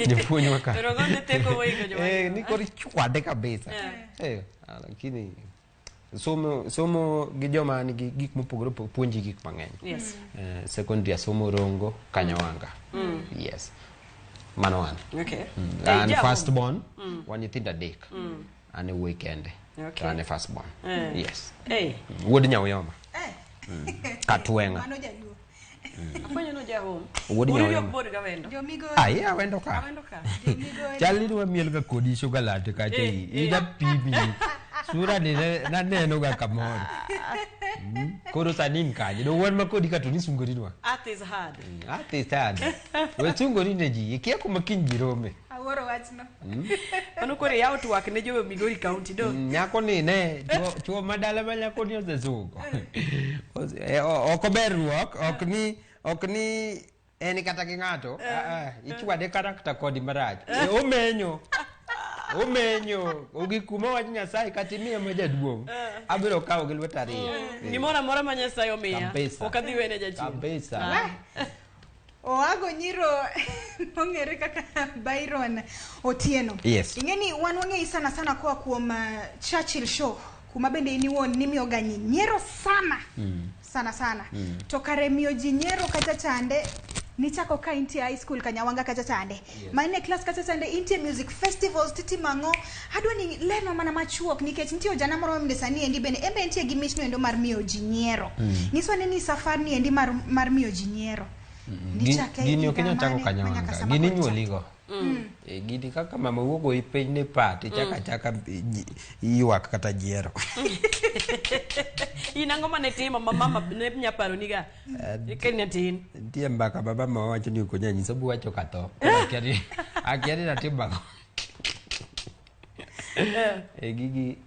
Japuonj waka. Pero gonde teko wego joma. Ni kori chwade kabisa. Lakini somo gi joma nigi gik mopogore puonji gik mang'eny. Yes. Secondary somo rongo Kanyawanga. Yes. Mano wan. Okay. And first born one nyithindo adek. Ane weekend. Okay. Ane first born. Yes. Wuod Nyauyoma. Katwenga. Mano jaluo. Afonyo no ja home. Wuod Nyauyoma. Wuod ga wendo. Jomigo. Wendo ka. Chali ni miel ga kodi chocolate ka chei. Ida pipi. Sura ni na neno ga kamoro. Koro sanin kaje. Do wan makodi ka to ni sungori nwa. Art is hard. Art is hard. We sungori ne ji. Ikia kuma kinjirome. Aworo wachno. Ano kore yaw twak ne jo Migori County do. Nyako ni ne chuo madala ma nyako ni osesuko. Oko berruok, ok ni eni kata gi ng'ato. Ichwade karakta kodi marach. Omenyo. Ogi kuma wach Nyasaye kata miya ma jaduong'. Abiro kawo gi lwet ariyo. Gimoro amora ma Nyasaye omiya. Ok adhi wene jachien. Kabisa. Owago Nyiro ongere kaka Byron Otieno. Yes. Ingeni wan wang'eyi sana kwa kuom Churchill show. Kuma bende iniwon ni miyo ganyi nyiero sana. To kare miyo ji nyiero kacha chande nichako ka intie high school Kanyawanga kacha chande. Yes. Mane class kacha chande intie music festivals titi mango. Adwani leno mana machuok nikech ntie ojana moro mdesani endi bende embe ntie gi mission endo mar miyo ji nyiero. Niswane ni safari ni endi mar miyo ji nyiero. Gini okenya chako Kanyawanga. Gini nyuoligo. Gini kaka mama wuogo ipeny ne pati chaka iwak kata jiero. Inango mane timo mama ne nyaparo niga. Ikenya tin. Tie mbaka baba ma wacho ni ukonya nyiso bu wacho kato. Akiari na timba. Gigi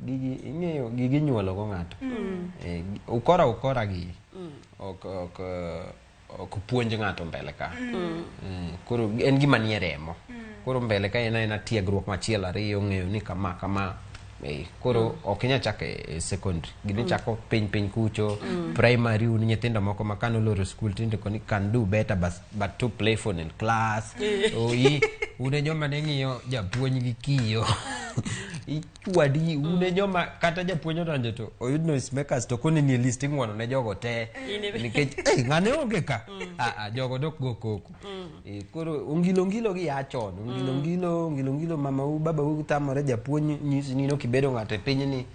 ing'eyo gigi nyuolo go ng'ato. Ukora gi. Ok puonj ng'ato mbele ka. Koro en gima nie remo. Koro mbele ka ena tiegruok machielo ariyo ng'eyo ni kama. Koro ok inya chako e secondary. Gini chako piny kucho. Primary un nyithindo moko makano loro school tinde koni can do better but to play for in class. Une joma ne ng'iyo japuonj gi kiyo. Ichwadi une joma kata japuonj odonjo to oyudno is makers to koni ni listing wono ne jogo te. Nikech ng'ane onge ka. Jogo dok go koko. Koro ungilo gi achon. Ungilo mama u baba u tamore japuonj nyisi ni no kibedo ng'ate piny ni.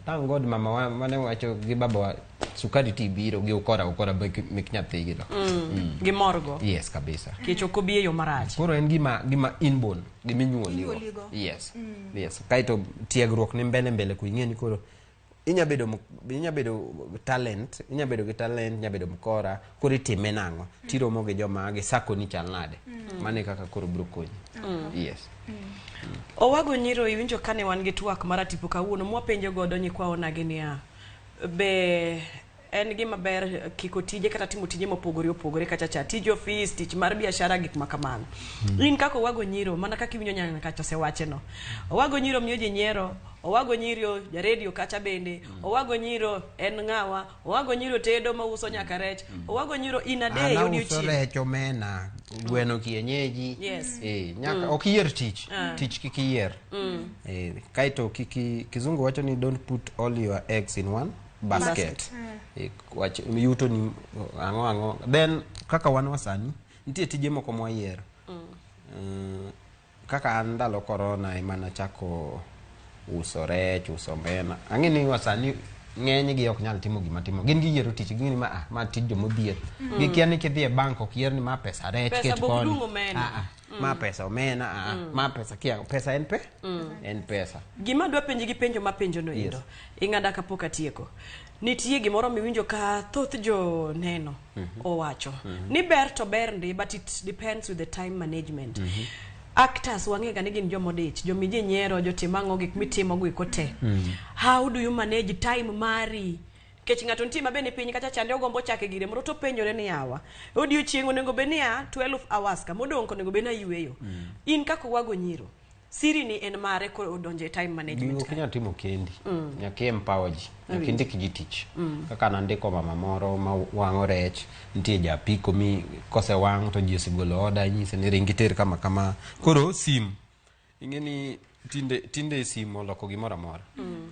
Thank God mama wa mane wacho gi baba wa sukari tibiro gi ukora mek nyathi gi do. Gimorgo. Yes kabisa. Kech okobie yo marach. Koro en gima inborn, giminyuoligo. Yes. Kaito tiegruok ni mbele ku ing'eni koro inya bedo talent, inya bedo mkora, koro itime nang'o. Tiromo gi joma gi sako ni chal nade. Mane kaka koro bro konyi. Yes. Owago Nyiro iwinjo kane wan gi twak maratipo kawuono mwapenjo godo nyikwa onagi niya be en gima ber kiko tije kata timo tije mopogore kacha cha tije office tich mar biashara gik makamano. In kako Owago Nyiro mana kaka iwinjo nyanya kacha se wacheno. Owago Nyiro miyo ji nyiero. Owago Nyiro ja radio kacha bende. Owago Nyiro en ng'awa. Owago Nyiro tedo mauso nyaka rech. Owago Nyiro inade odiochieng'. Uso rech omena, gweno kienyeji. Yes. Nyaka okiyier tich kikiyier. Kaito kizungu wacho ni don't put all your eggs in one basket. Yuto ni ang'o. Then kaka wan wasani nitie tije moko mwayiero. Kaka Ndalo corona emana chako uso rech, uso omena. Ang'eni wasani ng'eny gi ok nyal timo gima timo. Gin giyiero tich gini ma tij jomodhier. Gikia ni kidhi e bank ok yier ni ma pesa rech ket koni. Ma pesa omena, ma pesa kia pesa en en pesa. Gima dwa penji gi penjo ma penjo no indo. Ing'ada kapok atieko. Nitie gimoro miwinjo ka thoth jo neno owacho. Ni ber to ber ndi but it depends with the time management. Actors wang'ega ni gin jomodich, jomiji nyiero, jotimang'o gik mitimo gwiko te. How do you manage time mari? Kech ng'ato ntima bene piny kacha chande ogombo chake gire moro to penjore ni yawa. Odiochieng' onego beni 12 hours ka modong' onego beni ayueyo. In kako Owago Nyiro. siri ni en mare ko odonje time management Gigo kinya timo kendi nyaka empower ji nyaka indik ji tich kaka nandiko mama moro ma wang'o rech nitie japiko mi kose wang' to ji osigolo oda nyise ni ringi ter kama kama koro sim ing'eni tinde sim oloko gimoro amora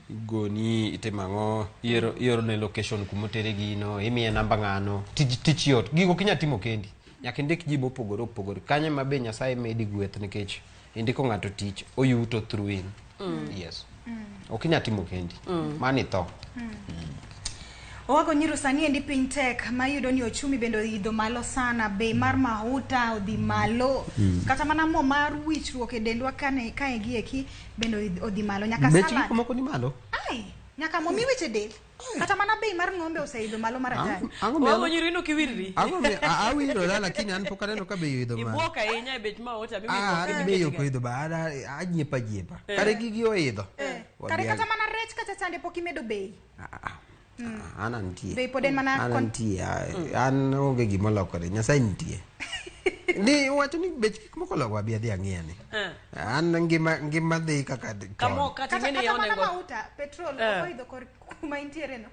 goni itimang'o ioro ne location kumotere gino imiye namba ng'ano tich yot gigo kinya timo kendi nyaka indik ji mopogore opogore kanyo ma be Nyasaye medi gweth nikech indiko ng'ato tich oyuto through in yes ok inya timo kendi mani tho Owago Onyiro sani endi piny tek ma yudo ni ochumi bende oidho malo sana, bei mar mahuta odhi malo, kata mana mo mar wichruok e dendwa kae gieki bende odhi malo, nyaka salad. Bech gik moko ni malo? Ai, nyaka mo mi wiche del. Kata mana bei mar ng'ombe oseidho malo mar atari. Owago Onyiro ino kiwirri. Awiro la lakini an pok aneno ka bei oidho malo. Ibuok ahinya e bech mahuta mimi ok bei ok oidho ba anyiepa kare gigi oidho. Kare kata mana rech kata chande pok imedo bei. An antie. Bei pod en mana antie. An onge gima lokore. Nyasaye nitie. Ni wacho ni bech gik moko lokwa bi adhi ang'iyani. An ngima dhi kaka kamo kata ngene yone go. Mahuta petrol oidho kuma intiere no.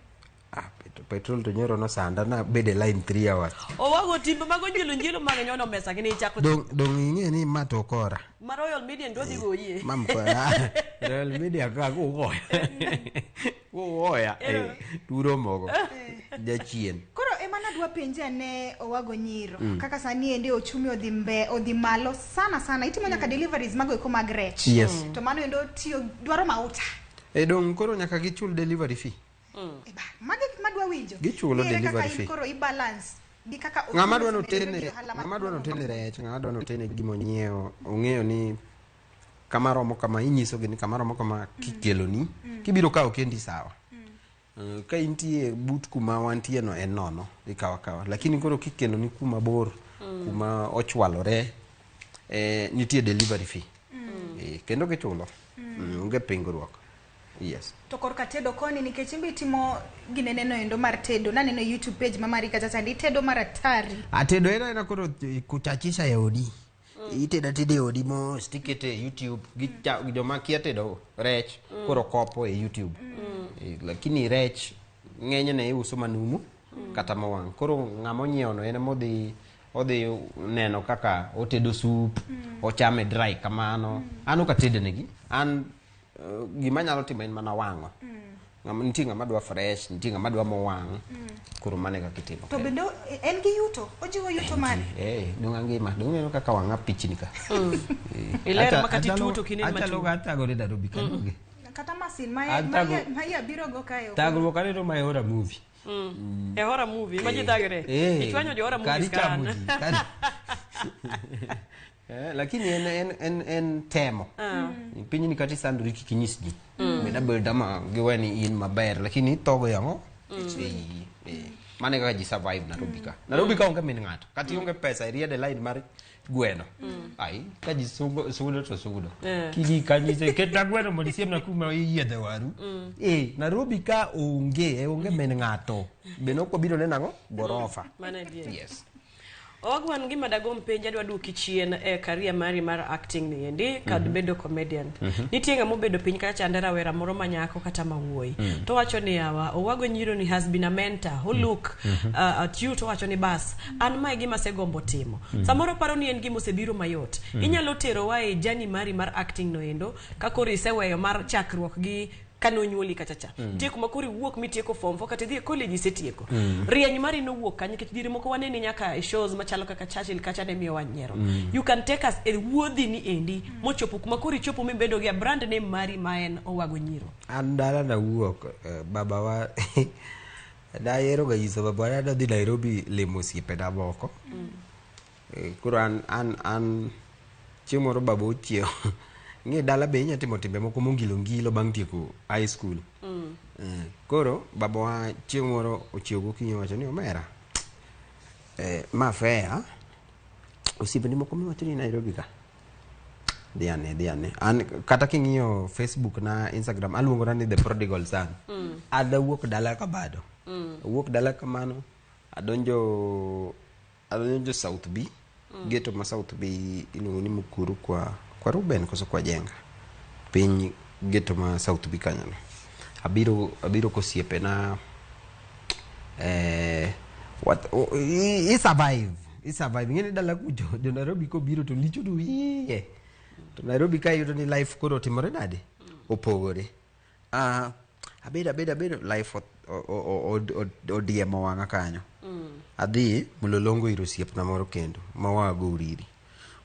Petrol to nyoro no sanda na bede line 3 hours. Owago timbe mago njilo mag nyono mesa gini chako. Dong ing'e ni ma to kora. Ma Royal Media ndo dhi goyie. Mam ko Royal Media ka go goya turo mogo jachien. Koro emana dwa penja ne Owago Onyiro kaka sani ende ochumi odhi malo sana itimo nyaka deliveries mago eko mag rech. Yes. To mano endo tiyo dwaro mauta. Dong koro nyaka gichul delivery fee. Eba magi madwa winjo. Gichulo delivery fee. Koro i-balance di kaka ng'ama dwa no tene rech, ng'ama dwa no tene gimo nyiewo, ong'eyo ni kama romo kama inyiso gini kama romo kama kikelo ni kibiro kawo kendi sawa. Ka intie but kuma wantie no en nono ikawa lakini koro kikelo ni kuma bor kuma ochwalore nitie delivery fee. Kendo gichulo. Onge pingruok. Yes. To korka tedo koni nikech imbe timo ginene no endo mar tedo naneno YouTube page mamari kata sandi tedo mar atari. Tedo ena koro kuchachisha ya odi. Iteda tede odi mo stikete YouTube joma kia tedo rech koro kopo e YouTube. Lakini rech ng'enye ne iuso manumu kata mawang'. Koro ng'amo nyiewo no ene odhi neno kaka otedo soup, ochame dry kamano. An ok atede negi. An gima nyalo timo en mana wang'o. Nitie ng'ama dwa fresh, nitie ng'ama dwa mowang'. Koro mane kaka itimo. To bende en gi yuto, ojiwo yuto mane? Dong angima, dong neno kaka wang'a pichni ka. Ilero makati tuto kineni machu. Achalo gata gore da robi kanoge. Kata masin maya biro go kayo. Tagro kaneno my horror movie. E horror movie, maji tagre. Ichwanyo jo horror movies kan. Lakini en temo. Pinyi ni kati sanduri kikinyis ji. Meda beldama giweni in maber lakini togo yango. Mane kaka ji survive Nairobi ka onge min ng'ato. Kati onge pesa iriede line mar gweno. Ai ka ji sugudo to sugudo. Kiji kanyise keta gweno mondo siem na kuma yiedhe waru. Nairobi ka onge min ng'ato. Beno ko biro nenango gorofa. Yes. Owago gima dagom penja dwa duoki chien e career mari mar acting ni endi kad bedo comedian. Nitie ng'ama obedo piny kacha ndara wera moro manyako kata mawuoyi. To wacho ni Owago Onyiro ni has been a mentor who look at you to wacho ni bas an mae gima segombo timo. Samoro paro ni en gima osebiro mayot. Inyalo tero wa e journey mari mar acting no endo kakoro iseweyo mar chakruok gi kano nyuoli kachacha. Tieko makuri wuok mitieko form 4 kata dhie college isetieko. Rieny mari no wuok kanye kech dire moko waneni nyaka e shows machalo kaka Churchill kacha ne miyo wanyero. You can take us e wuodhi ni endi mochopo kuma kuri chopo mibedo gi brand name mari maen Owago Onyiro. Andala na wuok baba wa da yero ga yiso baba da dhi Nairobi lemo siepe da boko. Kuro an chiemoro baba ochiew. Nge dala be inya timo timbe moko mongilo bang' tieko high school. Koro baba wa chieng' moro ochiew gokinyi wacho ni omera. Ma fair. Osibeni moko miwacho ni Nairobi ka. Diane. An kata king'iyo Facebook na Instagram aluongora ni The Prodigal Son. Ada wuok dala ka bado. Wuok dala kamano. Adonjo South B. Geto ma South B iluongo ni Mukuru kwa kwa Ruben koso kwa jenga piny geto ma South Bikanyano abiro kosiepe na I survive ngene dala kujo jo Nairobi ko biro to licho du iye to Nairobi ka yudo ni life koro timore nade opogore abeda life odiemo wanga kanyo adhi Mulolongo iro siep na moro kendo ma Owago uriri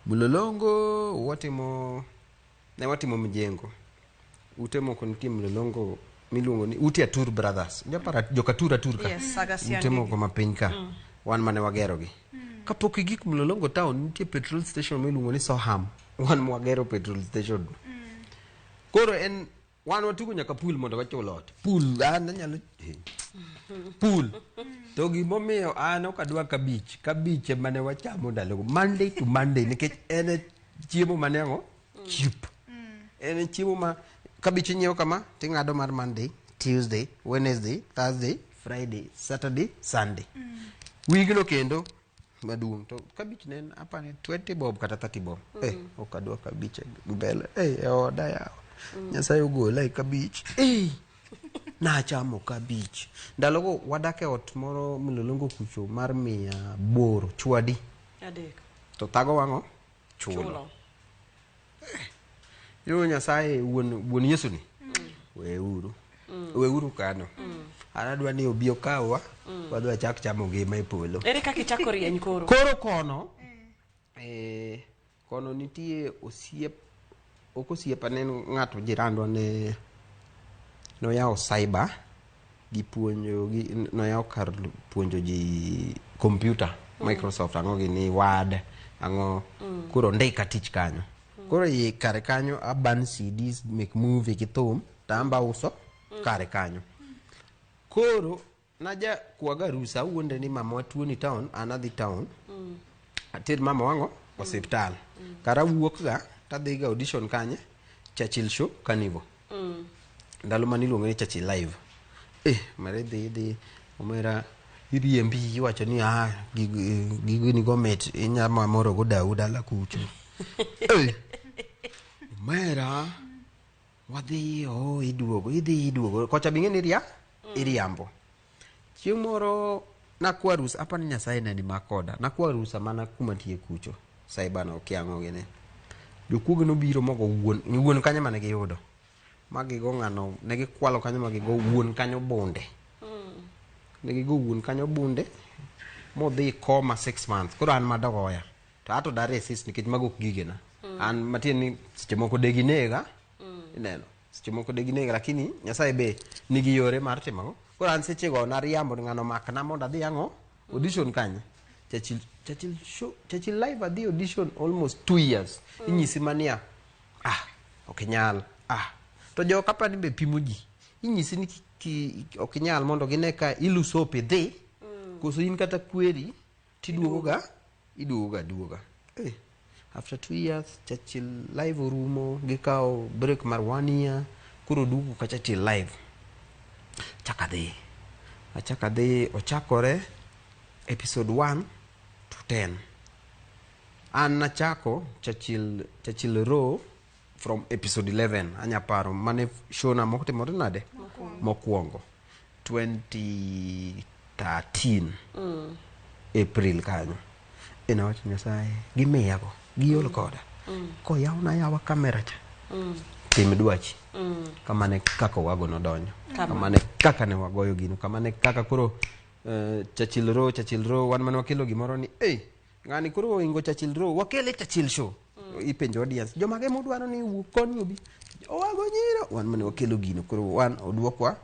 Mulolongo watimo mjengo ute moko nitie Mulolongo miluongo ni ute Atur Brothers japara joka Tur ka yes, ute moko mapiny ka wan mane wagero gi kapok igik Mulolongo town nitie petrol station miluongo ni Soham wan mwagero petrol station koro en wan watugo nyaka pool mondo wachul ot pool an nyalo pool to gimomiyo an ok adwa kabich mane wachamo ndalo Monday to Monday nikech en chiemo mane ango cheap en chiemo ma kabich nyiewo kama ting'ado mar Monday, Tuesday, Wednesday, Thursday, Friday, Saturday, Sunday wigno kendo maduong to kabich nen apane 20 bob kata 30 bob ok adwa kabich mbele oda yawa Nyasaye ogola kabich nachamo kabich ndalogo wadake ot moro Mulolongo kucho mar 800 chwadi adek to tago wango chulo yo Nyasaye wuon Yesu ni weuru kano anadwa ni obi okawa wadwa chak chamo ngima e polo ere kaka ichako rieny koro kono kono nitie osiepa ne ng'ato jirandwa ne noyawo cyber gi puonjo gi noyawo kar puonjo ji computer Microsoft ang'o gi ni Word ang'o koro ndika tich kanyo koro yi kare kanyo aban CDs make movie gi thum tamba uso kare kanyo koro naja kuaga rusa wuonde ni mama watuo ni town anadhi town atir mama wango hospital kara wuok ga tadhiga audition kanye Churchill show kanivo ndalo maniluongo ni Churchill live mare dhi omera iriembi iwacho ni gigni gomet inyama moro go Dauda la kucho omera wadhi iduogo kocha bing'e iriambo chieng' moro nakwa rusa apani Nyasaye ne ni makoda nakwa rusa mana kuma tie kucho saibana okiang'o gine jokuoge nobiro mogo wuon kanyo mane giyudo magigo ng'ano negikwalo kanyo magigo wuon kanyo bunde negigo wuon kanyo bunde modhi koma 6 months koro an madogoya to ato dare sis nikech mago gigena an matin ni seche moko deginega ineno seche moko deginega lakini Nyasaye be nigi yore mar timo koro an seche go nariambo ng'ano makna mondo adhi ang'o audition kanye Churchill live adhi audition almost 2 years inyisi mania okinyal to jo kapani be pimo ji inyisi ni okinyal mondo gine ka ilusope dhi koso in kata kweri tiduoga after 2 years Churchill live orumo gikao break mar 1 year kuro dugu ka Churchill live achaka dhi ochakore episode 1 to 10 an nachako Churchill Row from episode 11 anyaparo mane show na moko timore nade mokwongo 2013 April kanyo inawacho Nyasaye gimiyago giol koda ko yawa kamera cha tim dwachi kamane kaka Owago nodonjo kamane kaka ne wagoyo gino kamane kaka koro Churchill Row wan mane wakelo gimoro ni ng'ani koro ingo Churchill Row wakele Churchill show ipenjo audience jomage modwaro ni wuok koni obi Owago Onyiro wan mane wakelo gino koro wan odwokwa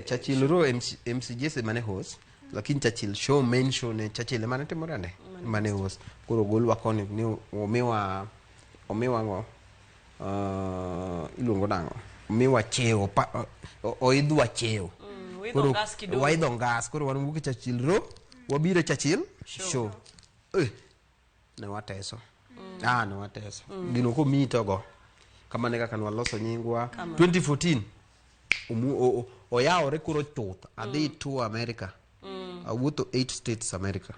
Churchill Row MC Jesse mane host lakini Churchill show main show ne Churchill mane timore ande mane host koro golwa koni ni omiwa ngo iluongo nango omiwa cheo oidhwa cheo koro waidho ngas koro wan wuok Churchill Row wabiro Churchill show ne wateso gino ko mitogo kamane kaka nwaloso nyingwa 2014 oyawore koro chuth adhi to America awuotho 8 states America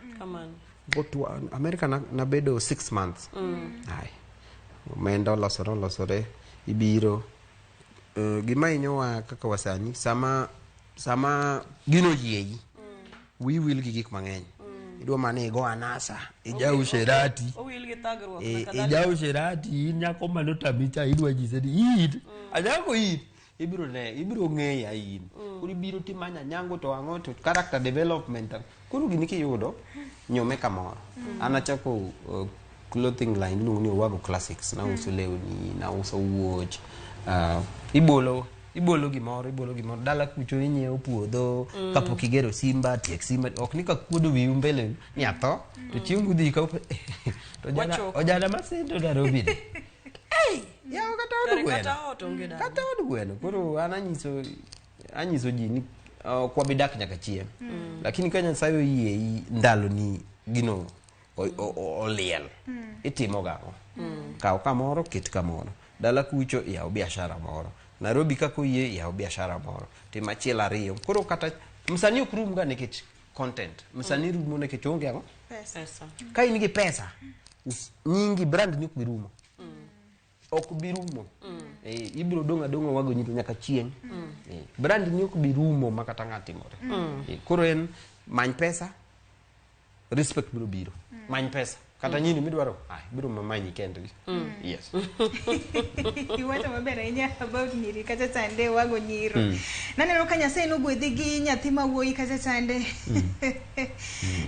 go to America nabedo 6 months omenda olosore ibiro gima inyowa kaka wasani sama gino yieyi wi wil gi gik mang'eny idwa mane igo anasa ijau sherati owil gi thagruok ijau sherati nyako manotamicha idwa jise ni it anyako it ibiro ng'eya in kuri biro timanya nyango to ang'o to character development kuru gini kiyudo nyome kamoro anachako clothing line iluongo ni Owago Classics nauso lewni nauso wuoch ibolo gimoro dala kucho inyiewo puodho kapok igero simba tiek simba ok ni ka kuodo wiu mbele ni atho to chieng' gudhi ka to ojana masendo Nairobi yaw kata od gweno koro an anyiso ji ni kwabidak nyaka chieng' lakini ka Nyasaye oyie ndalo ni gino oliel itimo gago kaw kamoro ket kamoro dala kucho yaw biashara moro Nairobi kako yie yaw biashara moro tim achiel ariyo koro kata msani ok rum ga nikech content msani rumo nikech onge ang'o pesa ka in gi pesa nyingi brand ni ok birumo ok birumo ibiro donga Owago Nyiro nyaka chieng' brand ni ok birumo makata ng'atimore koro en many pesa respect biro many pesa kata nyini midwaro biro mamanyi kendgi yes iwacho maber ahinya about nyiri kacha chande Owago Nyiro naneno ka Nyasaye nogwedhi gi nyathi mawuoyi kacha chande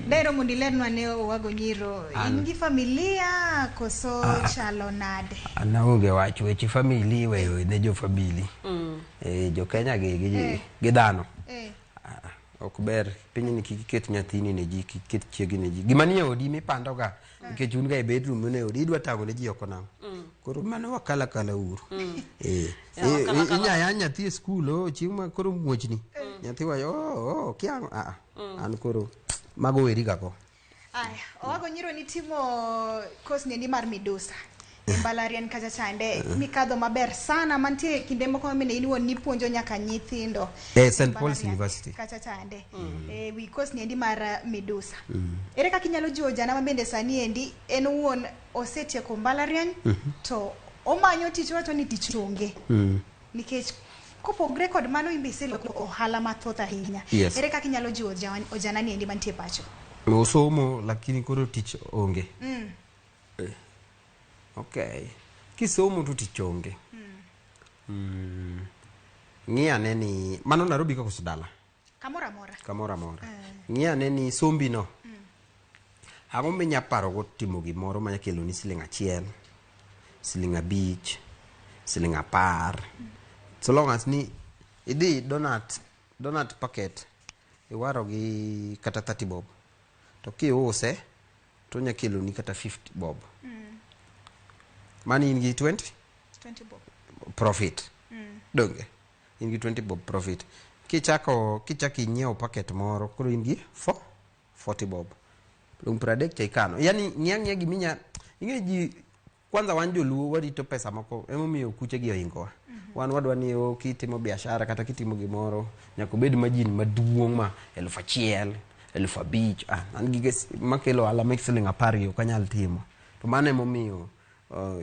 dairo mondo ilernwa ne Owago Nyiro in gi familia koso chalo nade anaonge wach weche family weyo ne jo family jo Kenya gi dhano ok ber piny ni kiket nyathini ne ji kiket chiegi ne ji gima nie odi mipando ga nikech un ga e bedroom ne odi idwa tango ne ji oko nango koro mano wakala uru inya nyathi e school chieng' koro muochni nyathi wayo kiango an koro mago weri gako Owago Nyiro ni timo course ni mar midusa mbalarian kacha chande mikadho maber sana mantie kinde moko mine inwon ni puonjo nyaka nyithindo St Paul's University kacha chande wi course ni mar midusa ere kaka inyalo jiwo jana mabende sani endi en wuon osetieko mbalarian to omanyo tich wacho ni tich onge nikech kopogre kod mano imbise ohala mathoth ahinya ere kaka inyalo jiwo jana ni endi mantie pacho osomo lakini koro tich onge okay kisomo tu tichonge ng'ia neni mano Nairobi kako sudala kamora mora ng'ia neni sombi no ang'o minya paro go timo gimoro manya kelo ni siling 1 siling 5 siling 10 so long as ni idhi donut packet iwaro gi kata 30 bob to kiuse to nya kelo ni kata 50 bob mani in gi 20 bob profit donge in gi 20 bob profit kichako inyiewo packet moro koro in gi 40 bob lum pradek chaikano yani ng'ia giminya ing'e ji kwanza wan joluo warito pesa moko emomiyo kuche gi oingowa wan wadwa ni kitimo biashara kata kitimo gimoro nyaka bed majin maduong' ma 1,000 1,500 an gige makelo ala make siling 10 kanyal timo to mano emomiyo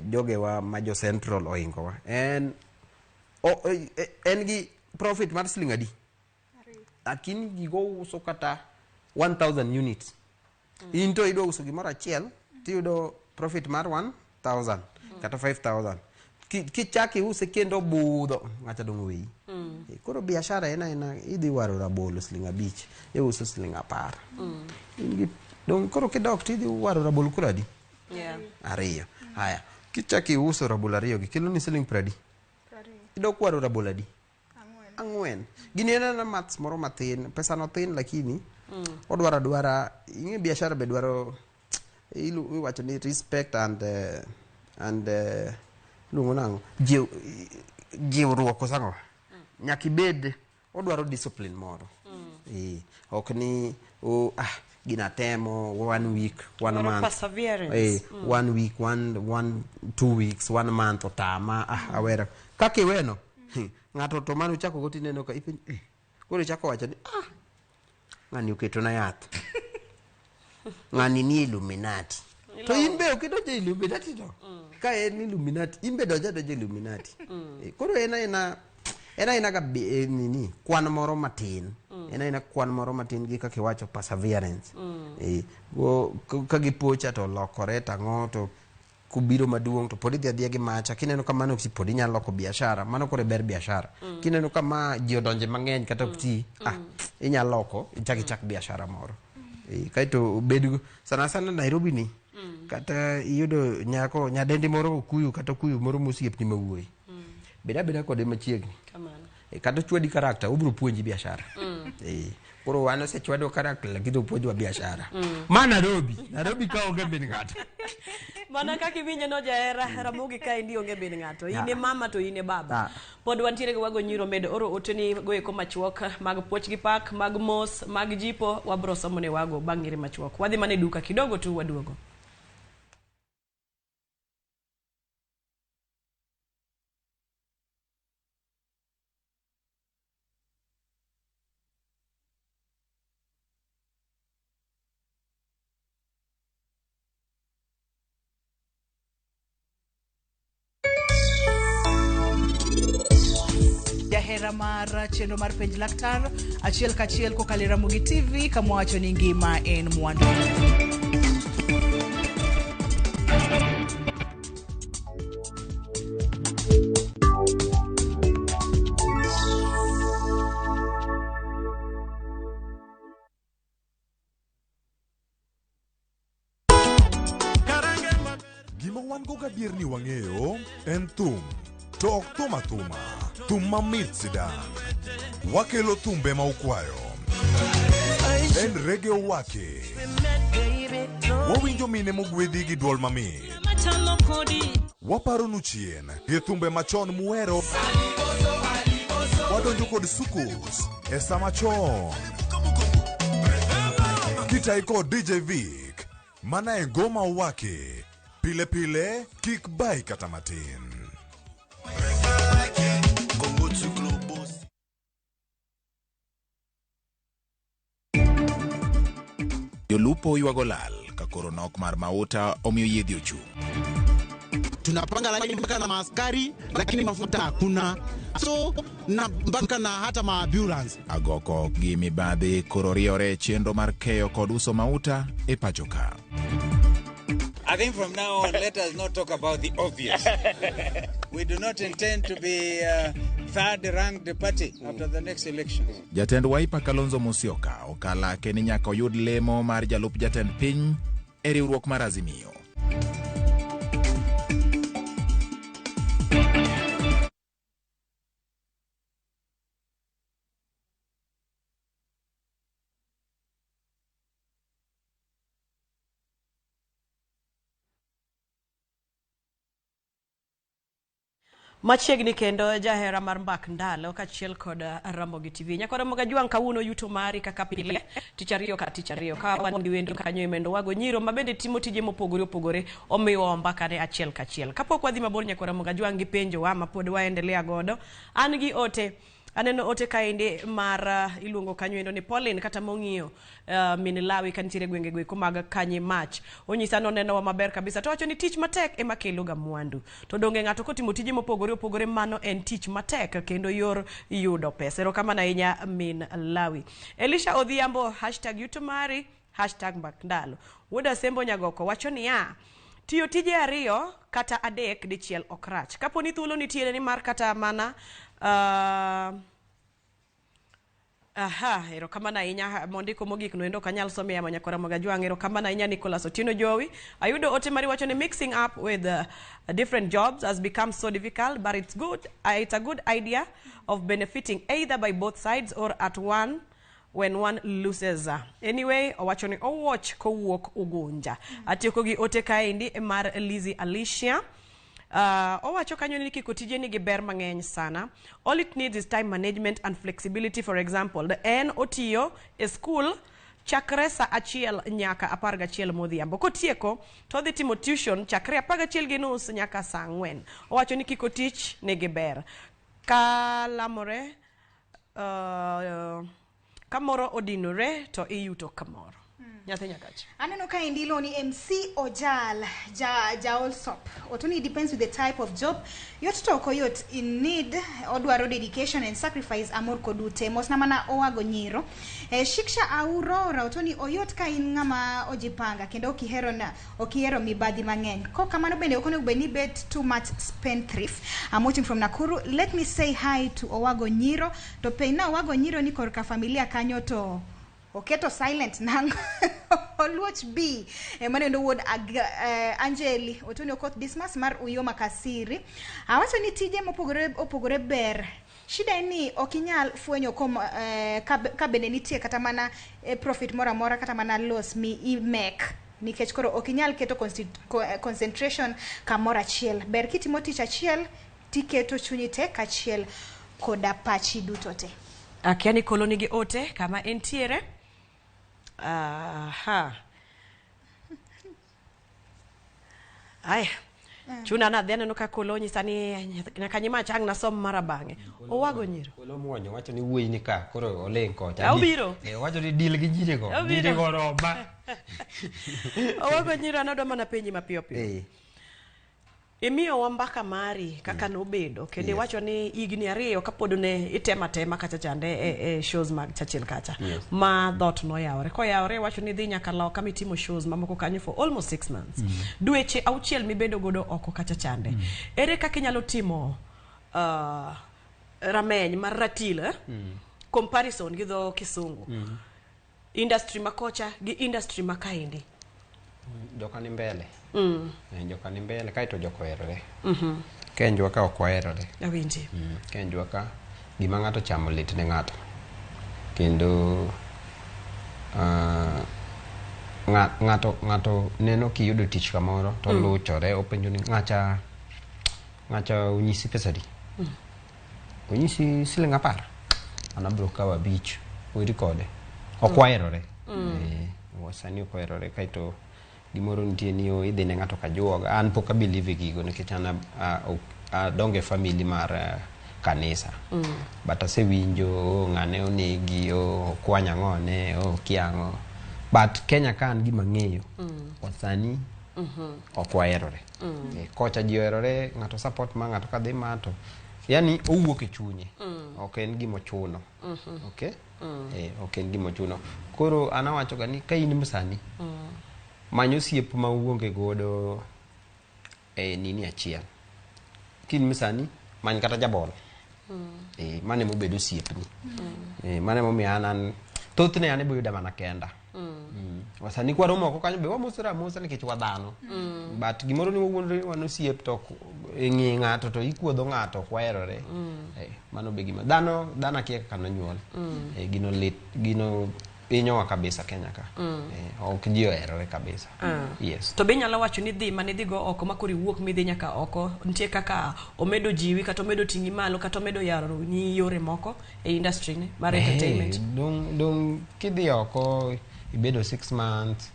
jogewa majo central oingowa en gi profit mar siling adi lakini gigo uso kata 1,000 units into idwa uso gimoro achiel tiyudo profit mar 1,000 kata 5,000 kichaki use kendo budho ng'acha dong' weyi koro biashara ena idhi waro rabolo siling 5 iuso siling 10 dong koro kidok tidhi waro rabolo kuro adi ariyo haya kichaki uso rabolo ariyo gi kilo ni siling 20 idok waro rabolo adi 4 gini ena maths moro mathin pesa no thin lakini odwara ing'e biashara be dwaro iwacho ni respect and lungo nango jiwruok osango nyaka ibed odwaro discipline moro ok ni gina temo 1 week 1 month perseverance 1 week 2 weeks 1 month otama awera kaka iweno ng'ato to mano chako go tineno ka ipin koro chako wacho ni ng'ani oketo na yath ng'ani ni Illuminati to in be okidonjo Illuminati to ka en Illuminati in be donjo Illuminati koro ena ga nini kwan moro matin ena kwan moro matin gi kaka iwacho perseverance ka gipocha to lokore tang'o to kubiro maduong' to pod idhi adhiya gi macha kineno ka mano si pod inyalo loko biashara mano kore ber biashara kineno ka ma ji odonje mang'eny kata ti inyalo loko ichak biashara moro kaito bed sana Nairobi ni kata iyudo nyako nyadendi moro okuyu kata okuyu moro mosiepni mawuoyi beda kode machiegni kata chwadi karakta ubro puonji biashara koro wan osechwado karakta lakini puonjwa biashara ma Nairobi ka onge bin ng'ato mana kaka iwinjo no jahera Ramogi ka endi onge bin ng'ato ine mama to ine baba pod wantiere gi Owago Nyiro med oro oteni goeko machuok mag puoch gi pak mag mos mag jipo wabro somo ne Owago bang'ire machuok wadhi mane duka kidogo tu waduogo. Jahera mar chenro mar penj laktar achiel kachiel kokalo Ramogi TV kama wacho ni ngima en mwandu. Gima wan go gadier ni wang'eyo en thum to ok thum thum mamit sidan wakelo thumbe ma ukwayo en rege wake wawinjo mine mogwedhi gi duol mamit waparo nu chien gi thumbe machon muero wadonjo kod sukus e sama chon kitai kod DJ Vic mana e ngoma wake pile pile kik bai kata matin. Jolupo ywago lal ka koro nok mar mauta omiyo yiedhi ochung'. Tunapanga laini mpaka na maaskari lakini mafuta hakuna, so na mpaka na hata maambulance. Agoko gi mibadhi koro riore chenro mar keyo kod uso mauta e pacho ka. I think from now on, let us not talk about the obvious. We do not intend to be third-ranked party after the next elections. Jatend Wiper Kalonzo Musyoka okala ke ni nyaka oyud lemo mar jalup jatend piny e riwruok mar Azimio. Machiegni kendo jahera mar Mbak Ndalo kachiel kod Ramogi TV. Nyaka Ramogi juang kawuono yuto mari kaka pile tichario ka wan gi wendo kanyo emendo Owago Nyiro mabende timo tije mopogore omiyo mbaka ne achiel kachiel. Kapok wadhi mabor nyaka Ramogi juang gi penjo wa mapod waendelea godo. An gi ote aneno ote kainde mar iluongo kanyo endo ni Pauline kata mong'iyo min lawi kantiere gwenge ko mag kanye mach onyisa no neno wa maber kabisa to wacho ni tich matek ema kelo ga mwandu to donge ng'ato kotimo tije mopogore mano en tich matek kendo yor yudo pesa ero kama na inya min lawi Elisha Odhiambo #yutomari #Mbak Ndalo woda sembo nyagoko wacho ni tiyo tije ariyo kata adek dichiel okrach kaponi thuolo nitiere ni mar kata mana ero kama na inya mondiko mogik no endo kanyal somea manyako Ramogi juang ero kama na inya Nicholas Otieno Jowi ayudo ote mari wacho ni mixing up with different jobs has become so difficult but it's a good idea of benefiting either by both sides or at one when one loses. Anyway, owacho ni watch ko wuok ugunja. Atieko gi ote kaindi mar Lizzy Alicia. Owacho kanyo ni kikotije ni giber mang'eny sana. All it needs is time management and flexibility. For example, the otiyo e school chakre sa achiel nyaka 11 modhiambo. Kotieko to dhi timo tuition chakre 11:30 nyaka saa 4. Owacho ni kikotich ni giber. Kalamore kamoro odinore to iyuto kamoro. Nyathi Nyakach. Aneno ka Ndilo ni MC Ojal, ja Allsop. Otoni depends with the type of job. Yot to koyot in need odwaro dedication and sacrifice amor kodute. Mosna mana Owago Onyiro. Shiksha Aurora otoni oyot ka in ngama ojipanga kendo okihero mibadhi mang'eny. Ko kamano bende okono beni bet too much spendthrift. I'm watching from Nakuru. Let me say hi to Owago Onyiro. To pay na Owago Onyiro ni korka familia kanyo to Oketo silent nang Oluoch B mane ndo word Angeli otoni okot Dismas mar Uyoma Kasiri awacho ni tije mopogore ber shida ni okinyal fwenyo kom ka bende nitie kata mana profit mora kata mana loss mi make nikech koro okinyal keto concentration kamora achiel ber kitimo tich achiel tiketo chunyi te kachiel koda pachi dutote akiani koloni gi ote kama entiere Ay, chuna na dhena nuka kolonyi sani nakanyima chang na som marabange. Owago Onyiro. Kolo muonyo wacho ni wuoyi ni ka koro oleng kocha. Ya ubiro. Wacho ni deal gi jire go. Jire go roba. Owago Onyiro anadwa mana penji mapiyo piyo. Imiyo wambaka mari kaka nobedo kende wacho ni igni ariyo kapod ne itema kacha chande shows mag Churchill kacha ma dot no yawre ko yawre wacho ni dhi nyaka loka mitimo shows mamoko kanyo for almost 6 months dweche auchiel mibedo godo oko kacha chande ere kaka inyalo timo rameny mar ratil comparison gi dho kisungu industry makocha gi industry makaindi jokani mbele jokani mbele kaito jokoerore kenjwa ka okwaerore awinji kenjwa ka gima ng'ato chamo lit ne ng'ato kendo ng'ato neno kiyudo tich kamoro to luchore openjo ni ng'acha unyisi pesadi unyisi siling 10 anabro kawa beach wiri kode okwaerore wasani okwaerore kaito gimoro nitie ni idhi ne ng'ato kajuoga an pok believe gigo nikech an donge family mar kanisa but asewinjo ng'ane onegi kwanya ng'one kiango but Kenya kan gima ng'eyo wasani okwaerore kocha jioerore ng'ato support ma ng'ato kadhi mato yani owuok e chunye ok en gimo chuno okay ok en gimo chuno koro anawacho ga ni ka in msani manyo siep ma uonge godo nini achiel kin misani many kata jabol mane mobedo siepni mane momianan thothne ane boyuda mana kenda wasani kwaro moko kanyo be wamosra nikech wadhano but gimoro ni wuonre wano siep to ng'i ng'ato to ikuodho ng'ato kwaerore mano be gima dhano akia kaka nonyuol gino lit gino inyowa kabisa Kenya ka ok jioerore kabisa yes to be nyalo wacho ni dhi mane dhi go oko makori wuok midhi nyaka oko nitie kaka omedo jiwi kata omedo tingi malo kata omedo yaro ni yore moko e industry ne mar entertainment dong kidhi oko ibedo 6 months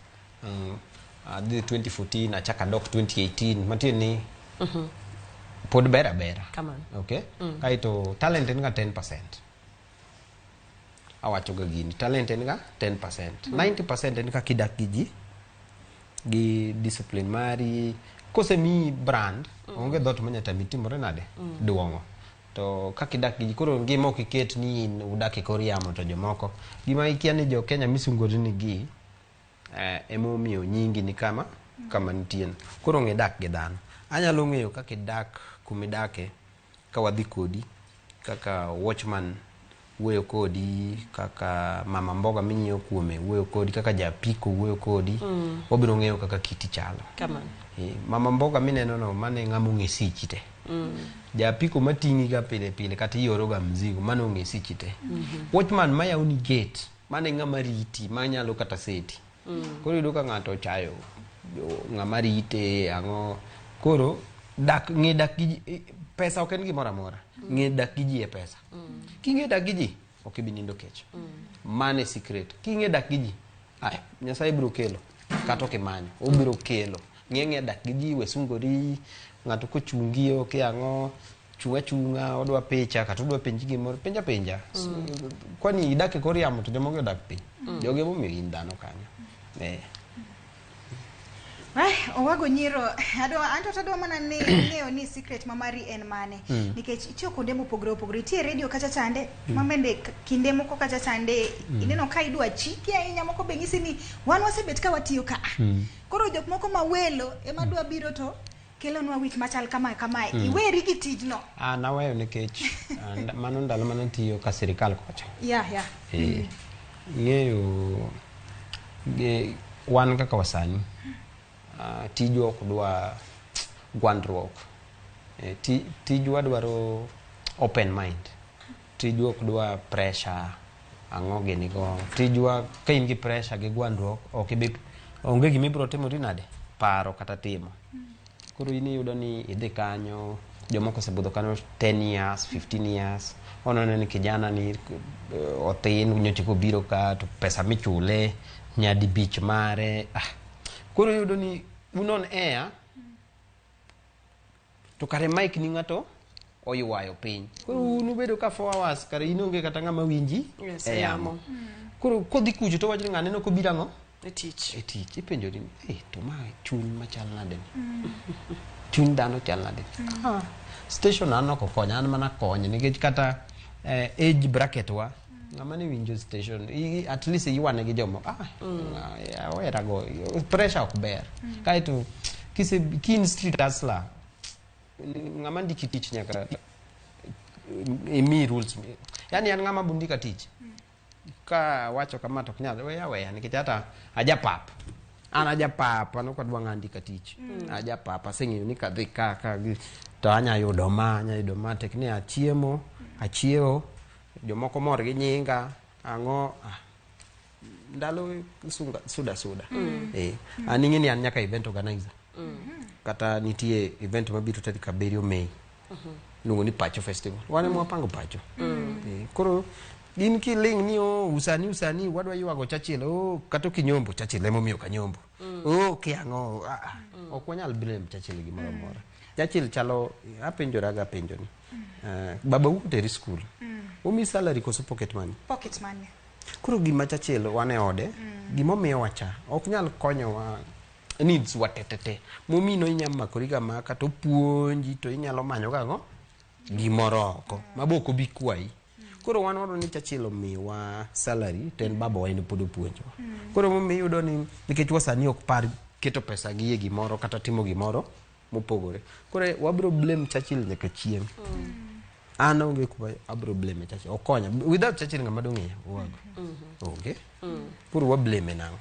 dhi 2014 achaka dok 2018 matin ni pod bera come on okay kaito talent ni ga 10% awacho ga gini talent en ga 10% 90% en ka kidak gi discipline mari kose mi brand onge dot manyata mitimore nade duongo to ka kidak gi koro ngima ok iket ni udak e koriamo to jomoko gima ikia ni jo Kenya misungori ni gi emomiyo nyingi ni kama nitien koro nge dak gi dhano anyalo ng'eyo kaka idak kumidake ka wadhi kodi kaka watchman wuoyo kodi kaka mama mboga minyiewo kuome wuoyo kodi kaka japiko wuoyo kodi wabiro ng'eyo kaka kiti chalo mama mboga mineno no mane ng'amo ng'e sichi te japiko matingi ga pile kata ioro ga mzigo mane ong'e sichi te watchman mayawni gate mane ng'ama riti manyalo kata seti koro yudo ka ng'ato chayo ng'ama rite ang'o koro ng'e dak gi pesa ok en gimoro amora ng'e dak gi ji e pesa king'e dak gi ji ok ibi nindo kech mane secret king'e dak gi ji Nyasaye biro kelo kata ok imanyo obiro kelo ng'e dak gi ji wesungori ng'ato kochungi ok ang'o chunga odwa picha kata odwa penji gimoro penja kwani idak e koriamo to jomogo dak piny joge momiyo in dhano kanyo Owago Onyiro, anto tadwa mana ng'eyo ni secret mamari en mane nikech itiyo kuonde mopogore tie radio kacha chande mamende kinde moko kacha chande ineno ka idwa chiki ahinya moko be ng'isi ni wan wasebet ka watiyo ka koro jok moko mawelo ema dwa biro to kelonwa wich machal kama iweri gi tijno. Naweyo nikech mano ndalo manatiyo ka sirikal kocha. Ng'eyo wan kaka wasani tijwa ok dwa gwandruok, tijwa dwaro open mind, tijwa ok dwa pressure ang'o gini go, tijwa ka in gi pressure gi gwandruok onge gima ibiro timo nade paro kata timo. Koro in iyudo ni idhi kanyo, jomoko osebudho kanyo 10 years 15 years, oneno ni kijana ni othin nyocha kobiro ka to pesa michule nyadi bich mare. Koro yudo ni unon air to kare mic ni ng'ato oywayo piny. Koro unubedo ka 4 hours kare inonge kata ng'ama winji e yamo. Koro kodhi kucho to wachni ng'ane no kobiro ang'o e tich ipenjo ni to ma chuny machal nade chuny dhano chal nade. Station an ok okonya, an mana konye nikech kata age bracket wa ng'ama ni winjo station at least iwane gi jomo awera go pressure ok ber kaito kin street hustler ng'ama ndiki tich nyaka imi rules yani an ng'ama bundika tich ka wacho kama to nyalo weya nikech hata ajapap an ok adwa ng'andika tich ajapap aseng'eyo ni kadhi ka to anya yudo ma tekni achiewo jomoko mor gi nyinga ang'o ndalo suda aning'e ni an nyaka event organizer kata nitie event mabiro tarik 7 Mei luongo ni Pacho Festival, wane mwapango Pacho. Koro in kiling ni usani wadwa ywago Churchill kata kinyombo Churchill emomiyo kanyombo kiang'o ok wanyal blame Churchill gimoro amora. Churchill chalo apenjora ni baba uteri school umi salary koso pocket money. Kuro gima Churchill wane ode gimomiyo wacha ok nyal konyowa needs watetete momino inyalo makori kama kata puonji to inyalo manyo gang'o gimoro oko maboko bi kwayi. Koro wan wado ni Churchill omiwa salary ten baba wa en pod puonjwa. Koro momiyo yudo ni nikech wasani ok par keto pesa gi gimoro kata timo gimoro mopogore. Koro wabro blame Churchill nyaka chieng'. An onge kuma abro blame Churchill okonya without Churchill ng'ama dong'eyo Owago okay. Koro wa blame nang'o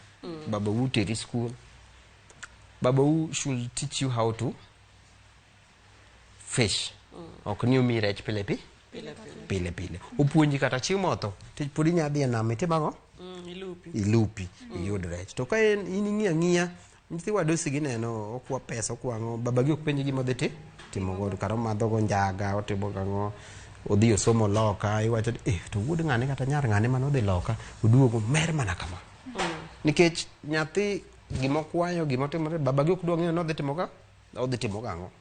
baba u teri school, baba u should teach you how to fish. Ok ni umi rech pile opuonji kata chieng' motho tich pod inya dhi e nam itimo ang'o ilupi iyud rech. To ka in ing'iya nyithi wadosi gineno okwa pesa okwang'o baba gi ok penji gima odhi timo godo kata madho go njaga otimo gang'o odhi osomo loka iwacho to wuod ng'ane kata nyar ng'ane mano odhi loka oduogo mer mana kama nikech nyathi gimokwayo gimotimore baba gi ok dwa ng'eyo ni odhi timo gang'o.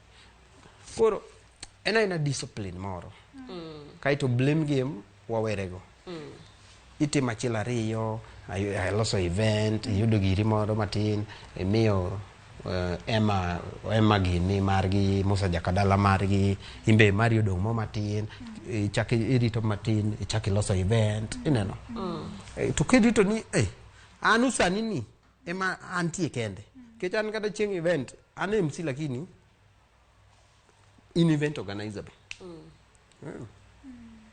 Koro ena discipline moro kaito blame game wawerego itimo achiel ariyo loso event iyudo giri moro matin imiyo ema gini margi Musa Jakadala margi imbe mari odong' mo matin ichaki irito matin ichaki loso event ineno to kedito ni an usani ni ema antie kende kech an kata chieng' event an MC lakini in event organizer be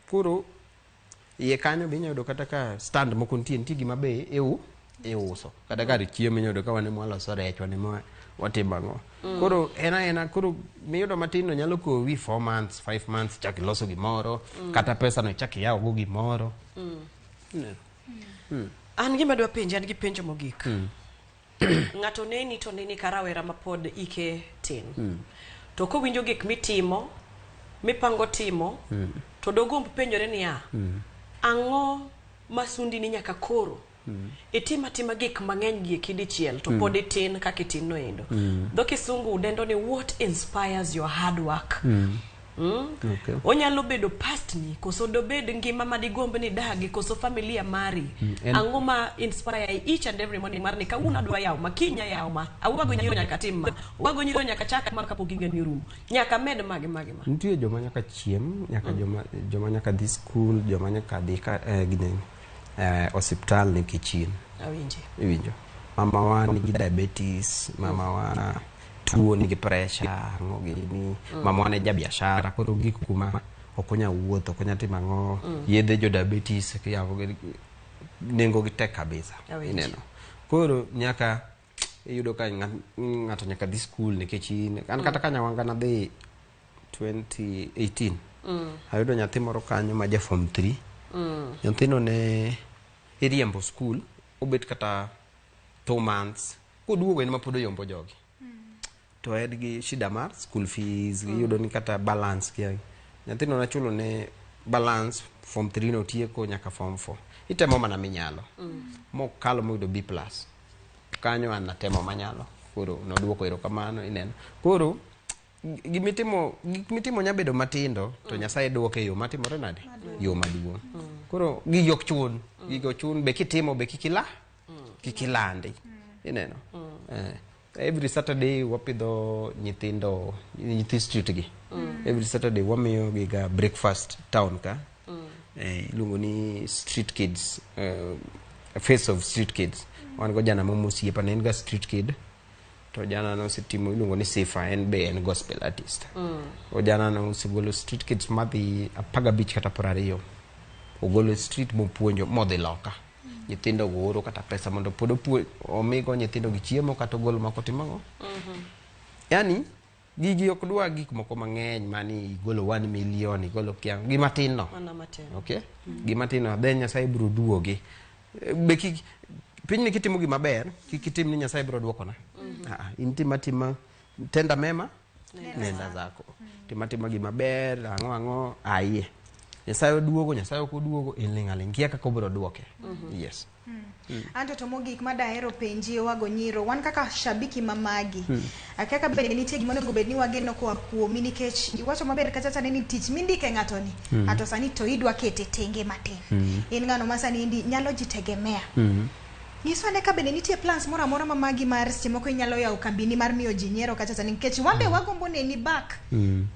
kuro iye kanyo be inyayudo kata ka stand moko nitie gima be iuso kata kar chiemo inyayudo ka wane mwaloso rech wane watimo ang'o. Koro ena koro miyudo matin no nyalo kowi 4 months 5 months chak iloso gimoro kata pesa no chak iyawo go gimoro. An gima dwa penjo an gi penjo mogik. Ng'ato neni to neni karawera mapod ike tin to kowinjo gik mitimo mipango timo to dogomb penjore ni ang'o masundi ni nyaka koro itima gik mang'eny gi kidichiel to pod itin kaka itin no endo. Dho kisungu dendo ni what inspires your hard work. Okay. Onyalo bedo pastni koso do bed ngima madigomb ni dagi koso familia mari. Ang'o ma inspire each and every morning mar ni kawuono adwa yaw ma kinya yaw ma Owago Nyiro nyaka tim ma Owago Nyiro nyaka chak mar kapok higa ni rumo nyaka med mage ma nitie joma nyaka chiem nyaka joma nyaka dhi skul joma nyaka dhi ka hospital nikech chien iwinjo mama wa nigi diabetes mama wa tuo nigi pressure ng'ogini mama wa ne jabiashara koro gik kuma okonya wuotho okonya timo ang'o yedhe jo diabetes kiyawo nengo gi tek kabisa ineno koro nyaka iyudo ka ng'ato nyaka dhi skul nikech an kata ka nyawanga nadhi 2018 ayudo nyathi moro kanyo ma ja form 3 nyathino ne iriembo skul obet kata 2 months koduogo en ma pod oyombo jogi to en gi shida mar school fees iyudo ni kata balance kia nyathino nachulo ne balance form 3 no tieko nyaka form 4 itemo mana minyalo mokalo moyudo B+ kanyo an natemo manyalo koro noduoko erokamano ineno koro gimitimo nyabedo matindo to Nyasaye duoke yo matimore nade yo maduong' koro giyok chun be kitimo be kikilandi ineno every Saturday wapidho nyithi street gi every Saturday wamiyo giga breakfast town ka iluongo ni street kids face of street kids wan go jana momosiepa ne en ga street kid to jana no sitimo iluongo ni Sifa en be en gospel artist o jana no sigolo street kids madhi 15 kata 20 ogolo street mopuonjo modhi loka nyithindo goro kata pesa mondo pod omigo nyithindo gi chiemo kata ogolo mako timango yani gigi ok dwa gik moko mang'eny mani igolo 1 million igolo kiang gima tin no okay gima tin no then Nyasaye biro duoge be piny ni kitimo gima ber kitim ni Nyasaye biro duoko na intima tenda mema nenda zako timatima gima ber ang'o aiye Nyasaye duogo Nyasaye ok duogo ilingaling kia kaka biro duoke yes Anto to mogik madahero penji Owago Nyiro wan kaka shabiki mamagi akaka bende nitie gima onego bed ni wageno kwa kuomi nikech iwacho maber kata ni tich mindike ng'ato ni ato sani to idwa kete tenge matin in ng'ano masani indi nyalo jitegemea Nyiso ane ka bende nitie plans mora mora mamagi mar seche moko inyalo yawo kambini mar miyo ji nyiero kata sani nikech wambe wagombo neni back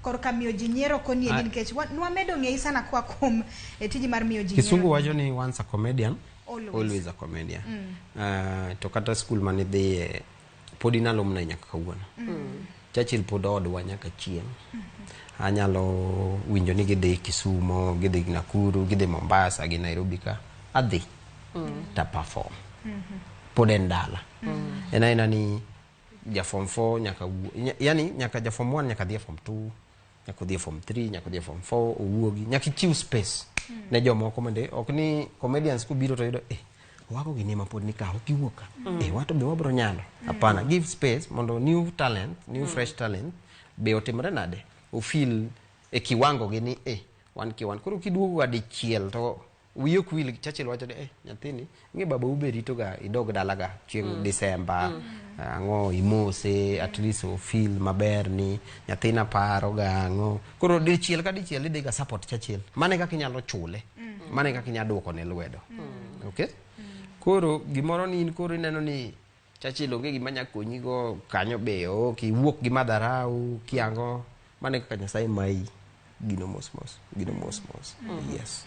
kor ka miyo ji nyiero koni eni nikech nwamedo ng'ei sana kwa kuom tiji mar miyo ji nyiero Kisungu wacho ni once a comedian always a comedian to kata school mane dhi podi nalomna nyaka kawuono Churchill pod odwa nyaka chieng anyalo winjo ni gidhi Kisumo gidhi Nakuru gidhi Mombasa gi Nairobi ka adhi ta perform pod en dala ena ni ja form 4 nyaka yani nyaka ja form 1 nyaka dhi form 2 nyaka dhi form 3 nyaka dhi form 4 owuogi nyaka chiw space ne jomoko mende ok ni comedians ku biro to yudo Owago gini ma pod ni ka okiwuoka wato be wabro nyalo hapana give space mondo new talent new fresh talent be otimre nade o feel kiwango gini wan kiwan koro kiduogo adichiel to wiyo kwil Churchill wacho de nyathini ngi baba uberito ga idog dalaga chieng December ang'o imose at least o feel maber ni nyathina paro ga ang'o koro dichiel ka dichiel idhi ga support Churchill mane kaka inyalo chule mane kaka inyalo duoko ne lwedo okay koro gimoro ni in koro ineno ni Churchill onge gima nyakonyigo kanyo be kiwuok gi madharau kiango mane kaka Nyasaye mai gino mos yes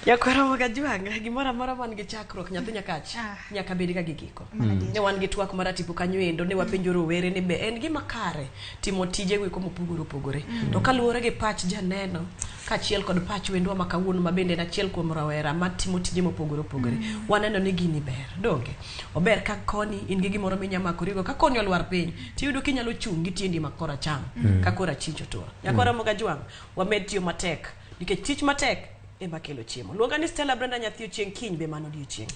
Yakora Mogajwang gimora mora man gi chakruok nyathi nyakach nyaka bed ka gigiko ne wan gi twak maratipo kanyo endo ne wapenjoro were ni be en gima kare timo tije go mopogore to kaluwore gi pach janeno kachiel kod pach wendwa makawuono mabende na chiel kuom rawera matimo tije mopogore waneno ni gini ber donge ober ka koni in gi gimoro minyamakorigo ka koni olwar piny tiyudo kinyalo chungi tiendi makora cham ka kora chicho to Yakora Mogajwang wamed tiyo matek nikech tich matek ema kelo chiemo luonga ni Stella Brenda nyathi chieng kiny be mano dio chieng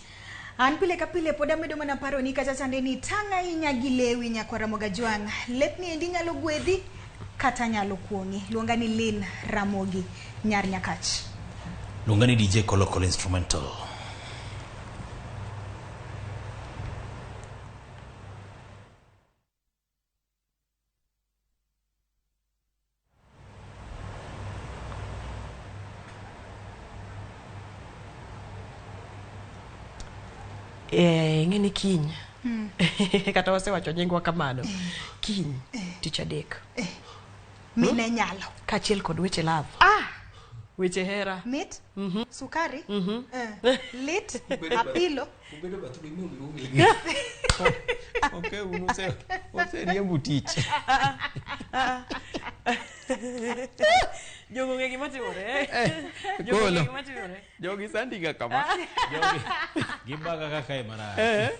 An pile ka pile poda medo mana paro ni kata sande ni tanga inya gilewi Yakora Mogajwang lepni endi nyalo gwedhi kata nyalo kuongi luonga ni Lin Ramogi nyar nyakach luonga ni DJ Kolokolo Instrumental ng'eni kiny kata wasewacho nyingwa kamano kiny tich adek mine nyalo kachiel kod weche love weche hera mit sukari lit apilo okay use riembu tich jogo ng'e gima timore jogi sandiga kama Gibaga kaka e maraya.